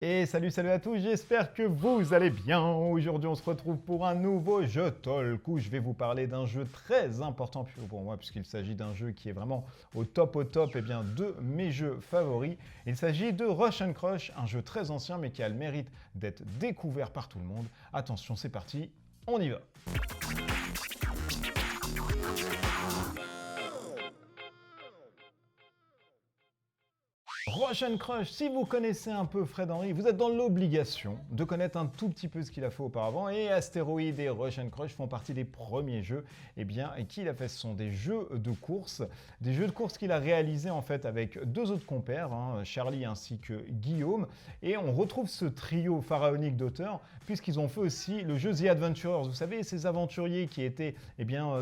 Et salut à tous, j'espère que vous allez bien. Aujourd'hui, on se retrouve pour un nouveau jeu Talk où je vais vous parler d'un jeu très important pour moi puisqu'il s'agit d'un jeu qui est vraiment au top et bien de mes jeux favoris. Il s'agit de Rush and Crush, un jeu très ancien mais qui a le mérite d'être découvert par tout le monde. Attention, c'est parti, on y va. Rush and Crush, si vous connaissez un peu Fred Henry, vous êtes dans l'obligation de connaître un tout petit peu ce qu'il a fait auparavant. Et Astéroïde et Rush and Crush font partie des premiers jeux et qu'il a fait. Ce sont des jeux de course qu'il a réalisés en fait avec deux autres compères, Charlie ainsi que Guillaume. Et on retrouve ce trio pharaonique d'auteurs puisqu'ils ont fait aussi le jeu The Adventurers. Vous savez, ces aventuriers qui étaient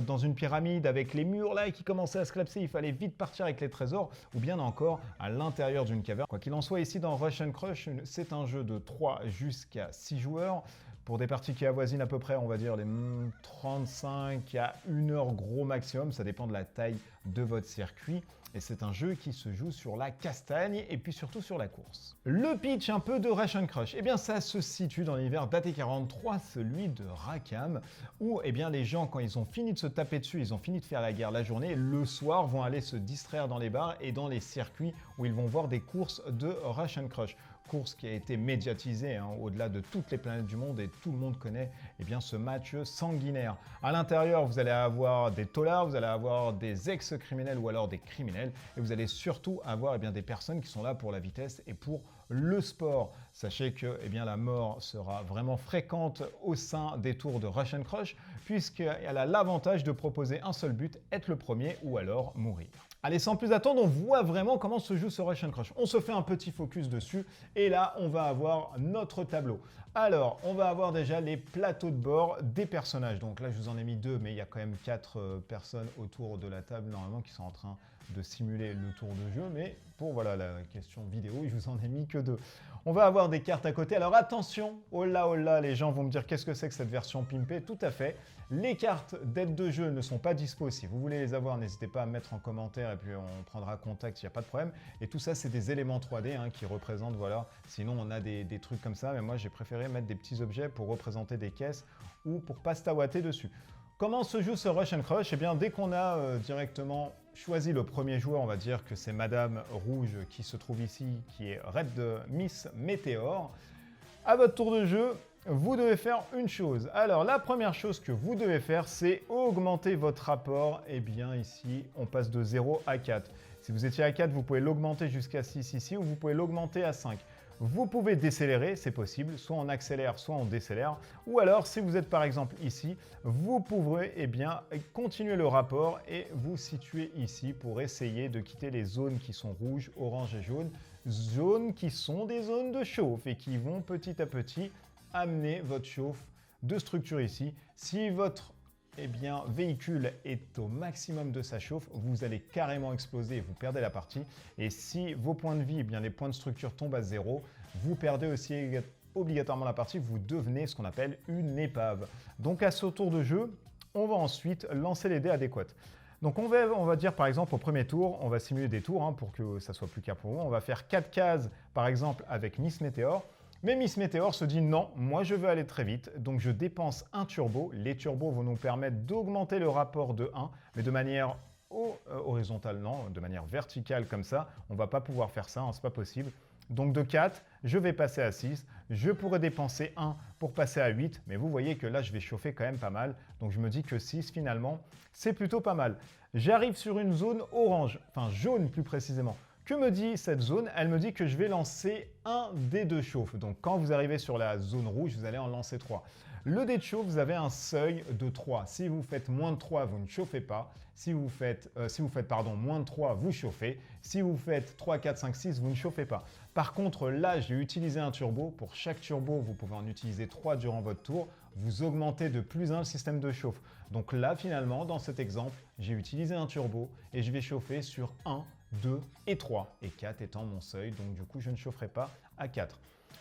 dans une pyramide avec les murs là et qui commençaient à se collapser, il fallait vite partir avec les trésors, ou bien encore à l'intérieur d'une caverne. Quoi qu'il en soit, ici dans Rush and Crush, c'est un jeu de 3 jusqu'à 6 joueurs pour des parties qui avoisinent à peu près, on va dire, les 35 à 1 heure gros maximum. Ça dépend de la taille de votre circuit. Et c'est un jeu qui se joue sur la castagne et puis surtout sur la course. Le pitch un peu de Rush and Crush, eh bien ça se situe dans l'univers d'AT43, celui de Rackham, où les gens, quand ils ont fini de se taper dessus, ils ont fini de faire la guerre la journée, le soir vont aller se distraire dans les bars et dans les circuits où ils vont voir des courses de Rush and Crush. Course qui a été médiatisée au-delà de toutes les planètes du monde et tout le monde connaît ce match sanguinaire. À l'intérieur, vous allez avoir des taulards, vous allez avoir des ex-criminels ou alors des criminels et vous allez surtout avoir des personnes qui sont là pour la vitesse et pour le sport. Sachez que la mort sera vraiment fréquente au sein des tours de Rush and Crush puisqu'elle a l'avantage de proposer un seul but, être le premier ou alors mourir. Allez, sans plus attendre, on voit vraiment comment se joue ce Rush and Crush. On se fait un petit focus dessus et là, on va avoir notre tableau. Alors, on va avoir déjà les plateaux de bord des personnages. Donc là, je vous en ai mis 2, mais il y a quand même 4 personnes autour de la table normalement qui sont en train de simuler le tour de jeu. Mais pour la question vidéo, je vous en ai mis que 2. On va avoir des cartes à côté. Alors attention, oh là, les gens vont me dire qu'est-ce que c'est que cette version pimpée? Tout à fait. Les cartes d'aide de jeu ne sont pas dispo. Si vous voulez les avoir, n'hésitez pas à me mettre en commentaire et puis on prendra contact, il n'y a pas de problème. Et tout ça, c'est des éléments 3D qui représentent, Sinon, on a des trucs comme ça, mais moi, j'ai préféré mettre des petits objets pour représenter des caisses ou pour pas se tawater dessus. Comment se joue ce Rush and Crush? Dès qu'on a directement choisi le premier joueur, on va dire que c'est Madame Rouge qui se trouve ici, qui est Red de Miss Météor. À votre tour de jeu, vous devez faire une chose. Alors, la première chose que vous devez faire, c'est augmenter votre rapport. Ici, on passe de 0 à 4. Si vous étiez à 4, vous pouvez l'augmenter jusqu'à 6 ici, ou vous pouvez l'augmenter à 5. Vous pouvez décélérer, c'est possible, soit on accélère, soit on décélère. Ou alors, si vous êtes par exemple ici, vous pouvez continuer le rapport et vous situer ici pour essayer de quitter les zones qui sont rouges, orange et jaunes. Zones qui sont des zones de chauffe et qui vont petit à petit amener votre chauffe de structure ici. Si votre véhicule est au maximum de sa chauffe, vous allez carrément exploser et vous perdez la partie. Et si vos points de vie, les points de structure tombent à 0, vous perdez aussi obligatoirement la partie, vous devenez ce qu'on appelle une épave. Donc à ce tour de jeu, on va ensuite lancer les dés adéquats. Donc on va dire par exemple au premier tour, on va simuler des tours pour que ça soit plus clair pour vous. On va faire 4 cases par exemple avec Miss Météor. Mais Miss Météor se dit non, moi je veux aller très vite, donc je dépense un turbo. Les turbos vont nous permettre d'augmenter le rapport de 1, mais de manière horizontale, non, de manière verticale comme ça. On ne va pas pouvoir faire ça, c'est pas possible. Donc de 4, je vais passer à 6. Je pourrais dépenser 1 pour passer à 8, mais vous voyez que là, je vais chauffer quand même pas mal. Donc je me dis que 6, finalement, c'est plutôt pas mal. J'arrive sur une zone orange, enfin jaune plus précisément. Que me dit cette zone? Elle me dit que je vais lancer un dé de chauffe. Donc quand vous arrivez sur la zone rouge, vous allez en lancer 3. Le dé de chauffe, vous avez un seuil de 3. Si vous faites moins de 3, vous ne chauffez pas. Si vous faites moins de 3, vous chauffez. Si vous faites 3, 4, 5, 6, vous ne chauffez pas. Par contre, là, j'ai utilisé un turbo. Pour chaque turbo, vous pouvez en utiliser 3 durant votre tour. Vous augmentez de plus 1 le système de chauffe. Donc là, finalement, dans cet exemple, j'ai utilisé un turbo et je vais chauffer sur 1, 2 et 3. Et 4 étant mon seuil, donc du coup, je ne chaufferai pas à 4.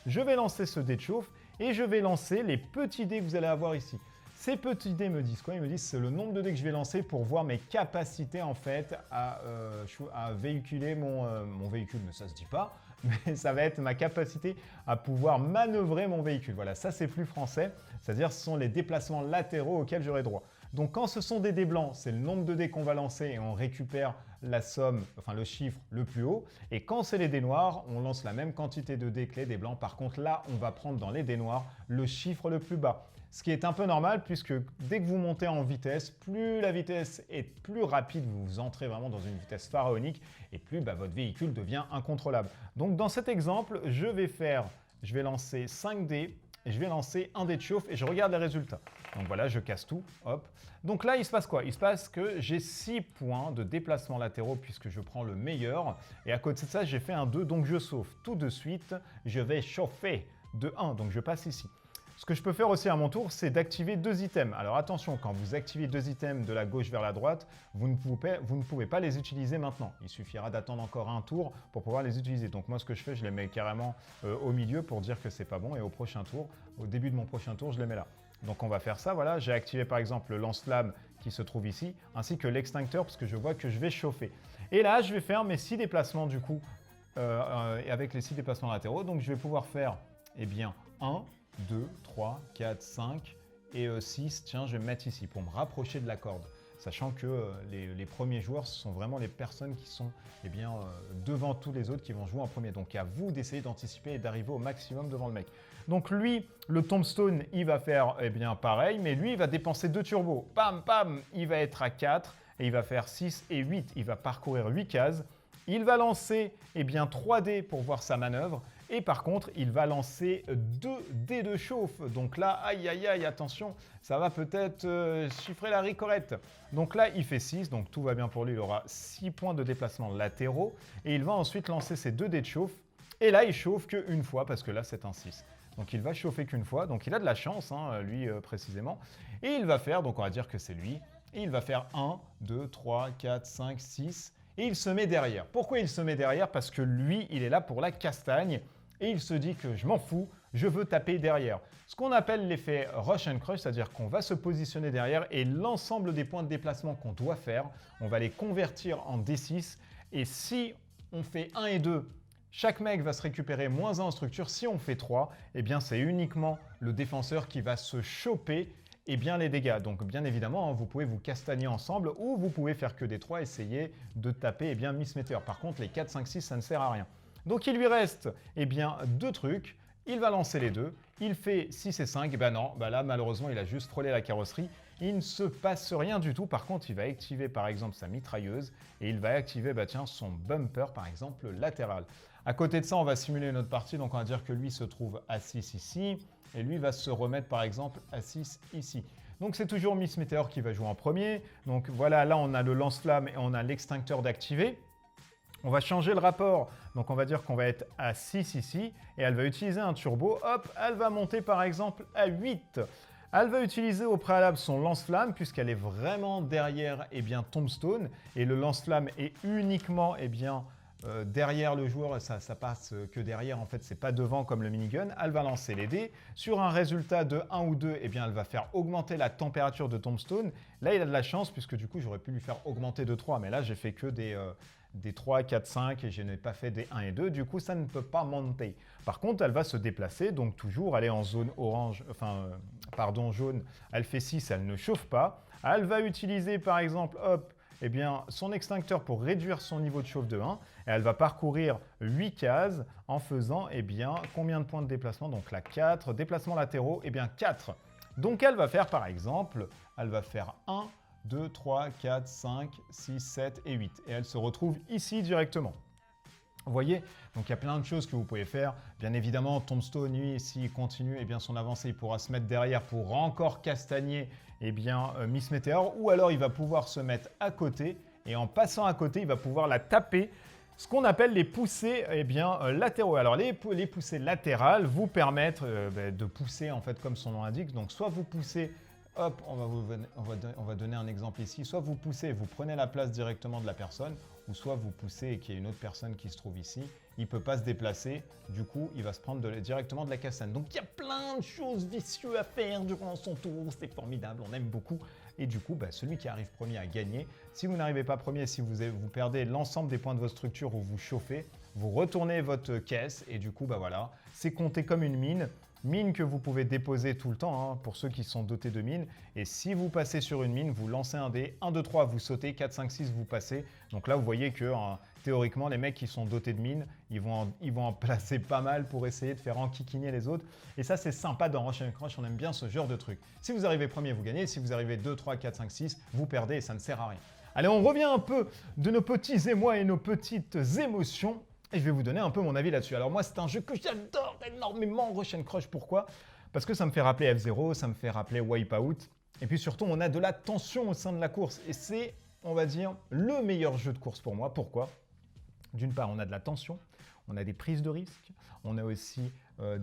Je vais lancer ce dé de chauffe et je vais lancer les petits dés que vous allez avoir ici. Ces petits dés me disent quoi? Ils me disent c'est le nombre de dés que je vais lancer pour voir mes capacités en fait à véhiculer mon véhicule, mais ça se dit pas. mais ça va être ma capacité à pouvoir manœuvrer mon véhicule. Voilà, ça c'est plus français, c'est-à-dire ce sont les déplacements latéraux auxquels j'aurai droit. Donc quand ce sont des dés blancs, c'est le nombre de dés qu'on va lancer et on récupère la somme, enfin le chiffre le plus haut. Et quand c'est les dés noirs, on lance la même quantité de dés que les dés blancs. Par contre là, on va prendre dans les dés noirs le chiffre le plus bas. Ce qui est un peu normal puisque dès que vous montez en vitesse, plus la vitesse est plus rapide, vous entrez vraiment dans une vitesse pharaonique et plus votre véhicule devient incontrôlable. Donc dans cet exemple, je vais lancer 5 dés. Et je vais lancer un dé de chauffe et je regarde les résultats. Donc voilà, je casse tout, hop. Donc là, il se passe quoi? Il se passe que j'ai 6 points de déplacement latéraux puisque je prends le meilleur. Et à côté de ça, j'ai fait un 2, donc je sauve. Tout de suite, je vais chauffer de 1, donc je passe ici. Ce que je peux faire aussi à mon tour, c'est d'activer 2 items. Alors attention, quand vous activez 2 items de la gauche vers la droite, vous ne pouvez pas les utiliser maintenant. Il suffira d'attendre encore un tour pour pouvoir les utiliser. Donc moi, ce que je fais, je les mets carrément au milieu pour dire que c'est pas bon. Et au prochain tour, au début de mon prochain tour, je les mets là. Donc on va faire ça, voilà. J'ai activé par exemple le lance-flamme qui se trouve ici, ainsi que l'extincteur parce que je vois que je vais chauffer. Et là, je vais faire mes 6 déplacements du coup, avec les 6 déplacements latéraux. Donc je vais pouvoir faire, eh bien, 1, 2, 3, 4, 5 et 6. Tiens, je vais me mettre ici pour me rapprocher de la corde. Sachant que les premiers joueurs, ce sont vraiment les personnes qui sont devant tous les autres qui vont jouer en premier. Donc à vous d'essayer d'anticiper et d'arriver au maximum devant le mec. Donc lui, le tombstone, il va faire pareil, mais lui, il va dépenser 2 turbos. Pam, pam, il va être à 4 et il va faire 6 et 8. Il va parcourir 8 cases. Il va lancer 3 dés pour voir sa manœuvre. Et par contre, il va lancer 2 dés de chauffe. Donc là, aïe, aïe, aïe, attention, ça va peut-être chiffrer la ricorette. Donc là, il fait 6, donc tout va bien pour lui. Il aura 6 points de déplacement latéraux. Et il va ensuite lancer ses 2 dés de chauffe. Et là, il chauffe qu'une fois, parce que là, c'est un 6. Donc il va chauffer qu'une fois. Donc il a de la chance, lui précisément. Et il va faire, donc on va dire que c'est lui. Et il va faire 1, 2, 3, 4, 5, 6. Et il se met derrière. Pourquoi il se met derrière? Parce que lui, il est là pour la castagne. Et il se dit que je m'en fous, je veux taper derrière. Ce qu'on appelle l'effet rush and crush, c'est-à-dire qu'on va se positionner derrière et l'ensemble des points de déplacement qu'on doit faire, on va les convertir en D6. Et si on fait 1 et 2, chaque mec va se récupérer -1 en structure. Si on fait 3, eh bien c'est uniquement le défenseur qui va se choper les dégâts. Donc bien évidemment, vous pouvez vous castagner ensemble ou vous pouvez faire que des 3, essayer de taper Miss Meteor. Par contre, les 4, 5, 6, ça ne sert à rien. Donc il lui reste 2 trucs, il va lancer les 2, il fait 6 et 5, non, là malheureusement il a juste frôlé la carrosserie, il ne se passe rien du tout. Par contre il va activer par exemple sa mitrailleuse et il va activer son bumper par exemple latéral. À côté de ça on va simuler une autre partie, donc on va dire que lui se trouve à 6 ici et lui va se remettre par exemple à 6 ici. Donc c'est toujours Miss Meteor qui va jouer en premier, donc voilà, là on a le lance-flamme et on a l'extincteur d'activer. On va changer le rapport, donc on va dire qu'on va être à 6 ici, et elle va utiliser un turbo, hop, elle va monter par exemple à 8. Elle va utiliser au préalable son lance-flamme, puisqu'elle est vraiment derrière Tombstone, et le lance-flamme est uniquement derrière le joueur, ça passe que derrière, en fait, c'est pas devant comme le minigun. Elle va lancer les dés. Sur un résultat de 1 ou 2, elle va faire augmenter la température de Tombstone. Là, il a de la chance, puisque du coup, j'aurais pu lui faire augmenter de 3, mais là, j'ai fait que des 3, 4, 5 et je n'ai pas fait des 1 et 2, du coup ça ne peut pas monter. Par contre, elle va se déplacer, donc toujours aller en zone orange, jaune, elle fait 6, elle ne chauffe pas. Elle va utiliser par exemple, son extincteur pour réduire son niveau de chauffe de 1, et elle va parcourir 8 cases en faisant, combien de points de déplacement? Donc là 4, déplacements latéraux, 4. Donc elle va faire par exemple, elle va faire 1, 2, 3, 4, 5, 6, 7 et 8. Et elle se retrouve ici directement. Vous voyez? Donc il y a plein de choses que vous pouvez faire. Bien évidemment, Tombstone, lui, s'il continue son avancée, il pourra se mettre derrière pour encore castagner Miss Meteor. Ou alors il va pouvoir se mettre à côté. Et en passant à côté, il va pouvoir la taper. Ce qu'on appelle les poussées latéraux. Alors les poussées latérales vous permettent de pousser en fait comme son nom l'indique. Donc soit vous poussez. Hop, on va donner un exemple ici. Soit vous poussez, vous prenez la place directement de la personne, ou soit vous poussez et qu'il y a une autre personne qui se trouve ici. Il ne peut pas se déplacer, du coup, il va se prendre directement de la castagne. Donc, il y a plein de choses vicieuses à faire durant son tour. C'est formidable, on aime beaucoup. Et du coup, celui qui arrive premier a gagné. Si vous n'arrivez pas premier, si vous perdez l'ensemble des points de votre structure ou vous chauffez, vous retournez votre caisse et du coup, bah voilà, c'est compté comme une mine. Mine que vous pouvez déposer tout le temps hein, pour ceux qui sont dotés de mines. Et si vous passez sur une mine, vous lancez un dé, 1, 2, 3, vous sautez, 4, 5, 6, vous passez. Donc là, vous voyez que théoriquement, les mecs qui sont dotés de mines, ils vont en placer pas mal pour essayer de faire enquiquiner les autres. Et ça, c'est sympa dans Rush and Crush, on aime bien ce genre de truc. Si vous arrivez premier, vous gagnez. Si vous arrivez 2, 3, 4, 5, 6, vous perdez et ça ne sert à rien. Allez, on revient un peu de nos petits émois et nos petites émotions. Et je vais vous donner un peu mon avis là-dessus. Alors moi, c'est un jeu que j'adore énormément, Rush and Crush. Pourquoi? Parce que ça me fait rappeler F-Zero, ça me fait rappeler Wipeout. Et puis surtout, on a de la tension au sein de la course. Et c'est, on va dire, le meilleur jeu de course pour moi. Pourquoi? D'une part, on a de la tension, on a des prises de risques, on a aussi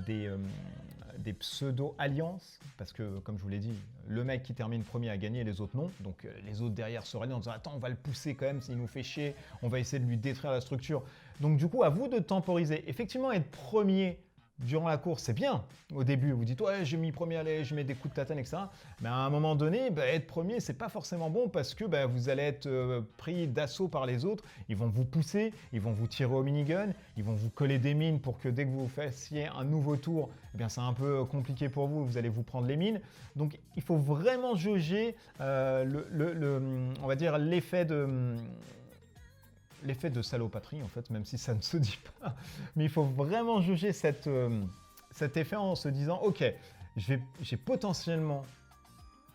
des pseudo-alliances, parce que, comme je vous l'ai dit, le mec qui termine premier a gagné, les autres non. Donc les autres derrière se rallient en disant « Attends, on va le pousser quand même, s'il nous fait chier, on va essayer de lui détruire la structure. » Donc du coup, à vous de temporiser. Effectivement, être premier durant la course, c'est bien. Au début, vous dites « Ouais, j'ai mis premier, allez, je mets des coups de tatane, etc. » Mais à un moment donné, être premier, c'est pas forcément bon parce que vous allez être pris d'assaut par les autres. Ils vont vous pousser, ils vont vous tirer au minigun, ils vont vous coller des mines pour que dès que vous fassiez un nouveau tour, eh bien c'est un peu compliqué pour vous, vous allez vous prendre les mines. Donc il faut vraiment jauger on va dire l'effet de salopatrie, en fait, même si ça ne se dit pas. Mais il faut vraiment juger cet effet en se disant « Ok, j'ai potentiellement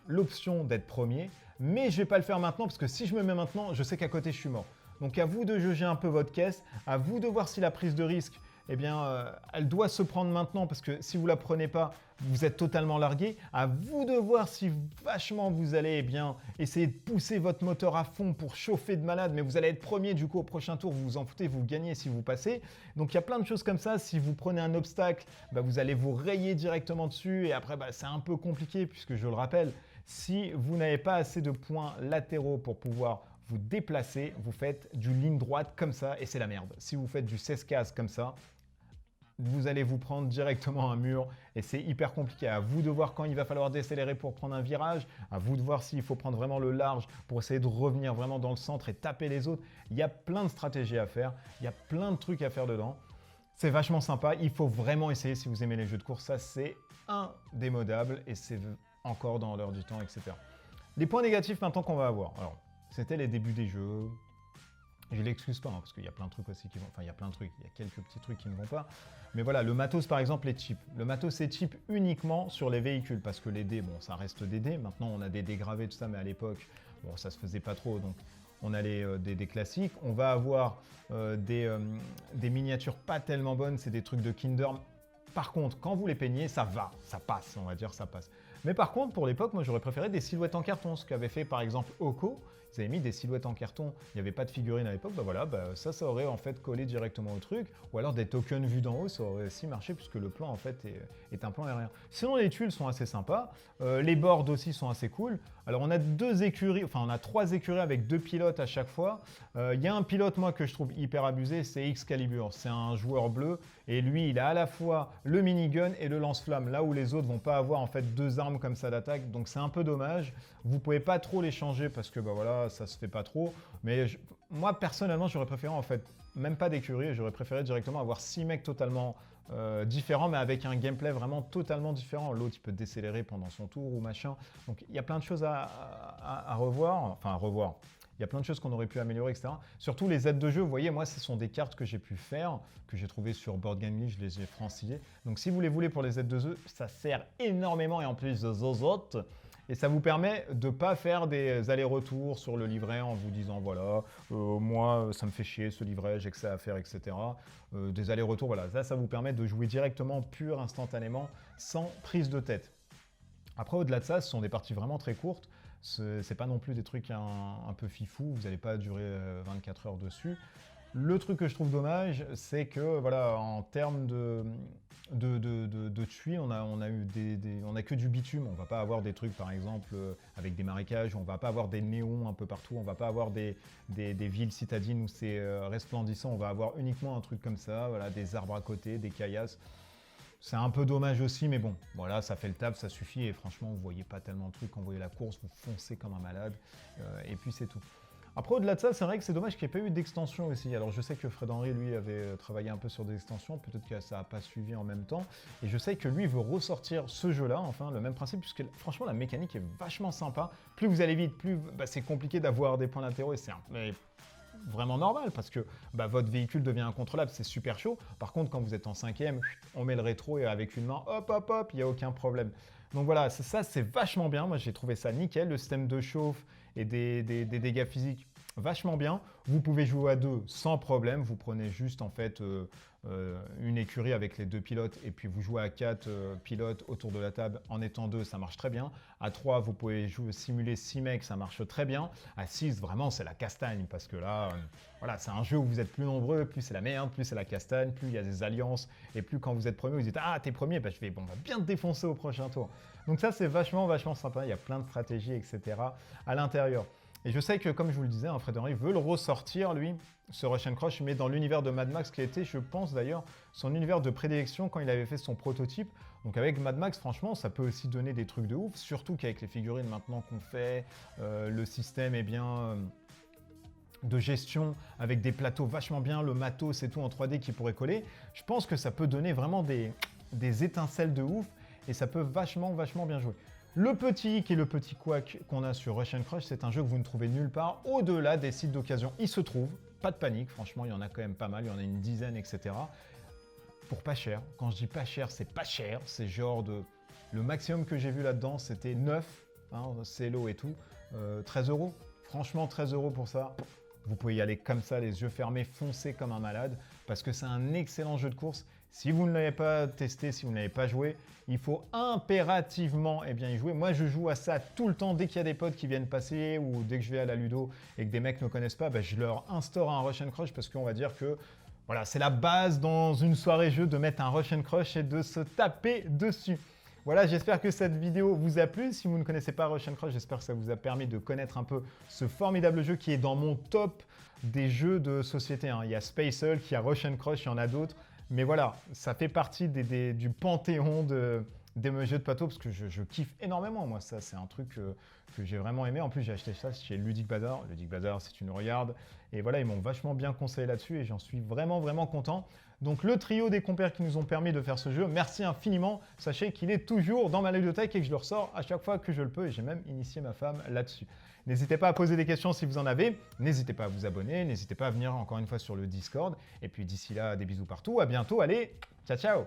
l'option d'être premier, mais je ne vais pas le faire maintenant parce que si je me mets maintenant, je sais qu'à côté, je suis mort. » Donc à vous de juger un peu votre caisse, à vous de voir si la prise de risque, eh bien, elle doit se prendre maintenant parce que si vous ne la prenez pas, vous êtes totalement largué. À vous de voir si vachement vous allez eh bien, essayer de pousser votre moteur à fond pour chauffer de malade, mais vous allez être premier du coup au prochain tour, vous vous en foutez, vous gagnez si vous passez. Donc il y a plein de choses comme ça. Si vous prenez un obstacle, vous allez vous rayer directement dessus et après c'est un peu compliqué puisque je le rappelle, si vous n'avez pas assez de points latéraux pour pouvoir vous déplacer, vous faites du ligne droite comme ça et c'est la merde. Si vous faites du 16 cases comme ça, vous allez vous prendre directement un mur et c'est hyper compliqué. À vous de voir quand il va falloir décélérer pour prendre un virage, à vous de voir s'il faut prendre vraiment le large pour essayer de revenir vraiment dans le centre et taper les autres. Il y a plein de stratégies à faire, il y a plein de trucs à faire dedans. C'est vachement sympa, il faut vraiment essayer si vous aimez les jeux de course, ça c'est indémodable et c'est encore dans l'heure du temps, etc. Les points négatifs maintenant qu'on va avoir. Alors, c'était les débuts des jeux. Je l'excuse pas, parce qu'il y a plein de trucs aussi qui vont... Enfin, il y a plein de trucs, il y a quelques petits trucs qui ne vont pas. Mais voilà, le matos, par exemple, est cheap. Le matos est cheap uniquement sur les véhicules, parce que les dés, bon, ça reste des dés. Maintenant, on a des dés gravés, tout ça, mais à l'époque, bon, ça se faisait pas trop, donc on a des dés classiques. On va avoir des miniatures pas tellement bonnes, c'est des trucs de Kinder. Par contre, quand vous les peignez, ça va, ça passe, on va dire, ça passe. Mais par contre, pour l'époque, moi, j'aurais préféré des silhouettes en carton, ce qu'avait fait, par exemple, Oko. Ils avaient mis des silhouettes en carton, il n'y avait pas de figurines à l'époque, ça aurait en fait collé directement au truc, ou alors des tokens vus d'en haut, ça aurait aussi marché puisque le plan en fait est un plan aérien. Sinon les tuiles sont assez sympas, les boards aussi sont assez cool. Alors on a on a 3 écuries avec 2 pilotes à chaque fois. Il y a un pilote moi que je trouve hyper abusé, c'est Excalibur, c'est un joueur bleu et lui il a à la fois le minigun et le lance-flamme, là où les autres vont pas avoir en fait 2 armes comme ça d'attaque, donc c'est un peu dommage. Vous pouvez pas trop les changer parce que ça se fait pas trop, mais moi personnellement j'aurais préféré en fait même pas d'écurie, j'aurais préféré directement avoir 6 mecs totalement différents mais avec un gameplay vraiment totalement différent. L'autre il peut décélérer pendant son tour ou machin, donc il y a plein de choses à revoir, il y a plein de choses qu'on aurait pu améliorer, etc. Surtout les aides de jeu, vous voyez, moi, ce sont des cartes que j'ai pu faire, que j'ai trouvées sur Board Game Geek, je les ai francillées. Donc, si vous les voulez pour les aides de jeu, ça sert énormément et en plus de zozote. Et ça vous permet de ne pas faire des allers-retours sur le livret en vous disant, voilà, moi, ça me fait chier ce livret, j'ai que ça à faire, etc. Des allers-retours, voilà, ça vous permet de jouer directement, pur, instantanément, sans prise de tête. Après, au-delà de ça, ce sont des parties vraiment très courtes. C'est pas non plus des trucs un peu fifou, vous n'allez pas durer 24 heures dessus. Le truc que je trouve dommage, c'est que voilà, en termes de tuiles, on a que du bitume. On va pas avoir des trucs par exemple avec des marécages, on va pas avoir des néons un peu partout, on va pas avoir des villes citadines où c'est resplendissant, on va avoir uniquement un truc comme ça, voilà, des arbres à côté, des caillasses. C'est un peu dommage aussi, mais bon, voilà, ça fait le taf, ça suffit. Et franchement, vous voyez pas tellement de trucs. Quand vous voyez la course, vous foncez comme un malade. Et puis c'est tout. Après, au-delà de ça, c'est vrai que c'est dommage qu'il n'y ait pas eu d'extension aussi. Alors, je sais que Fred Henry, lui, avait travaillé un peu sur des extensions. Peut-être que ça n'a pas suivi en même temps. Et je sais que lui veut ressortir ce jeu-là, enfin, le même principe, puisque franchement, la mécanique est vachement sympa. Plus vous allez vite, plus c'est compliqué d'avoir des points latéraux. Et c'est vraiment normal, parce que votre véhicule devient incontrôlable, c'est super chaud. Par contre, quand vous êtes en 5e, on met le rétro et avec une main, hop, hop, hop, il n'y a aucun problème. Donc voilà, ça, c'est vachement bien. Moi, j'ai trouvé ça nickel. Le système de chauffe et des dégâts physiques, vachement bien. Vous pouvez jouer à 2 sans problème. Vous prenez juste en fait une écurie avec les 2 pilotes et puis vous jouez à 4 pilotes autour de la table. En étant 2, ça marche très bien. À 3, vous pouvez simuler 6 mecs, ça marche très bien. À 6, vraiment, c'est la castagne parce que là, voilà, c'est un jeu où vous êtes plus nombreux, plus c'est la merde, plus c'est la castagne, plus il y a des alliances et plus quand vous êtes premier, vous dites ah t'es premier, je vais on va bien te défoncer au prochain tour. Donc ça, c'est vachement sympa. Il y a plein de stratégies, etc. à l'intérieur. Et je sais que, comme je vous le disais, Fred Henry veut le ressortir, lui, ce Rush and Crush, mais dans l'univers de Mad Max, qui a été, je pense d'ailleurs, son univers de prédilection quand il avait fait son prototype. Donc avec Mad Max, franchement, ça peut aussi donner des trucs de ouf, surtout qu'avec les figurines maintenant qu'on fait, le système est bien de gestion, avec des plateaux vachement bien, le matos et tout en 3D qui pourrait coller. Je pense que ça peut donner vraiment des étincelles de ouf, et ça peut vachement bien jouer. Le petit hic et le petit couac qu'on a sur Rush and Crush, c'est un jeu que vous ne trouvez nulle part au-delà des sites d'occasion. Il se trouve, pas de panique, franchement, il y en a quand même pas mal, il y en a une dizaine, etc. Pour pas cher. Quand je dis pas cher, c'est genre de... Le maximum que j'ai vu là-dedans, c'était 9, cello et tout, 13 €. Franchement, 13 € pour ça. Vous pouvez y aller comme ça, les yeux fermés, foncer comme un malade, parce que c'est un excellent jeu de course. Si vous ne l'avez pas testé, si vous ne l'avez pas joué, il faut impérativement y jouer. Moi, je joue à ça tout le temps. Dès qu'il y a des potes qui viennent passer ou dès que je vais à la Ludo et que des mecs ne connaissent pas, je leur instaure un Rush and Crush parce qu'on va dire que voilà, c'est la base dans une soirée jeu de mettre un Rush and Crush et de se taper dessus. Voilà, j'espère que cette vidéo vous a plu. Si vous ne connaissez pas Rush and Crush, j'espère que ça vous a permis de connaître un peu ce formidable jeu qui est dans mon top des jeux de société. Il y a Space Hulk, il y a Rush and Crush, il y en a d'autres. Mais voilà, ça fait partie du panthéon des jeux de plateau parce que je kiffe énormément. Moi, ça, c'est un truc que j'ai vraiment aimé. En plus, j'ai acheté ça chez Ludic Bazar. Ludic Bazar, si tu nous regardes. Et voilà, ils m'ont vachement bien conseillé là-dessus et j'en suis vraiment content. Donc, le trio des compères qui nous ont permis de faire ce jeu, merci infiniment. Sachez qu'il est toujours dans ma ludothèque et que je le ressors à chaque fois que je le peux. Et j'ai même initié ma femme là-dessus. N'hésitez pas à poser des questions si vous en avez. N'hésitez pas à vous abonner. N'hésitez pas à venir encore une fois sur le Discord. Et puis d'ici là, des bisous partout. À bientôt. Allez, ciao, ciao!